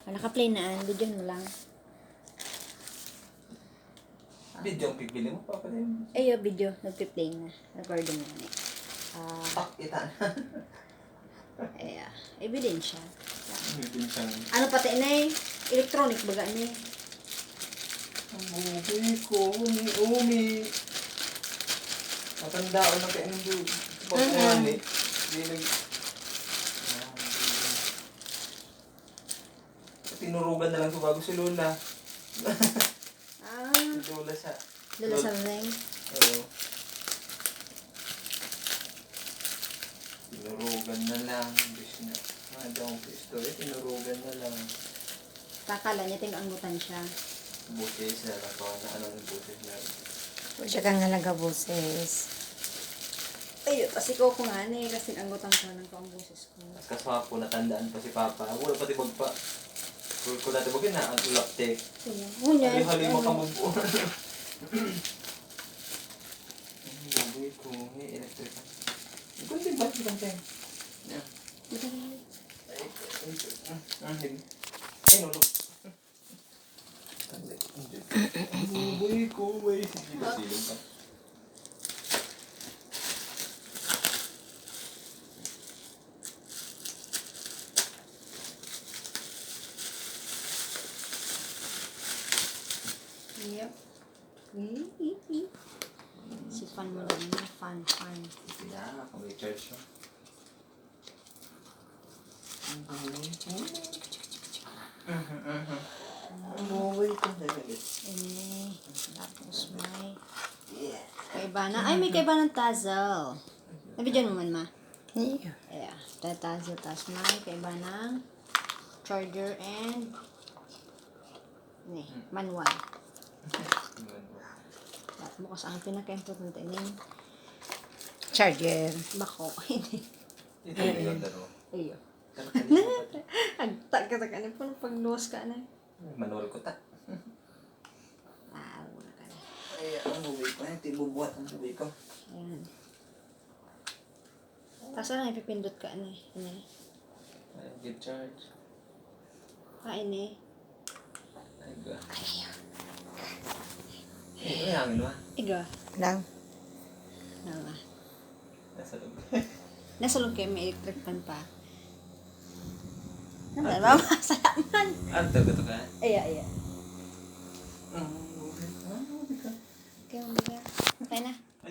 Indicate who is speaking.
Speaker 1: Naka-play na, video mo lang.
Speaker 2: Video ang pipili mo, papa din.
Speaker 1: Ayo, video. Nagpi-play na. Recording na.
Speaker 2: Kita na.
Speaker 1: Ebidensya.
Speaker 2: Ebidensya.
Speaker 1: Ano pati na eh? Electronic baga na eh.
Speaker 2: Ang buhay ko, umi. Matandaan na kayo ng doon. Pag naman eh. Tinurugan na lang ito bago si Lola. Lola sa...
Speaker 1: Lola sa ring?
Speaker 2: Oo. Tinurugan na lang. Bis na. Madang pisto eh. Tinurugan na lang.
Speaker 1: Kakala niya ting-angutan siya.
Speaker 2: Buses na lang. Na ano ng buses na.
Speaker 3: O siya kang halaga boses.
Speaker 1: Ayun, kasi ko nga na eh. Kasi angutan ko ng ang boses ko.
Speaker 2: Mas kaswapo, natandaan pa si Papa. Wala pati magpa. Kung natin bagay na, ang laptek.
Speaker 1: Ngunya.
Speaker 2: Hali-hali makamubo. Ang buhay ko, may electric. Kunti ba? Kunti. Yan. Ay, nulog. Ang buhay ko, may silong pa.
Speaker 1: Yep. Si Fan mo lang yun. Fan.
Speaker 2: Yeah, kung may church mo. Ang buhay ko.
Speaker 1: Tapos may kaibana. Ay, may kaibanang tazzle. Nabidyan mo man, ma?
Speaker 3: Iya.
Speaker 1: Yeah. Tazzle. Tapos may kaibanang charger and manual. At bukas ang pinaka-importante ng
Speaker 3: Charger.
Speaker 1: bako. Hindi.
Speaker 2: Ito yung laro.
Speaker 1: Iyo. Agta ka na po nung pagluwas ka na.
Speaker 2: Manual ko ta.
Speaker 1: Wala ka na.
Speaker 2: Ay, ang buhay ko. Ay, tibubuhat ang buhay ko.
Speaker 1: Ayan. Tapos ano, ipipindot ka na eh.
Speaker 2: Ay, get charge.
Speaker 1: Kain eh.
Speaker 2: Ay, ga. Ay, hangin ba?
Speaker 1: Iga.
Speaker 3: Lang.
Speaker 1: Nawa.
Speaker 2: Nasa loob.
Speaker 1: Nasa loob kayo, may electric fan pa. Ano ba? Masalaman.
Speaker 2: Ano to ka?
Speaker 1: Iya.
Speaker 2: Ang buhay ko.
Speaker 1: Okay, umiga. Okay na.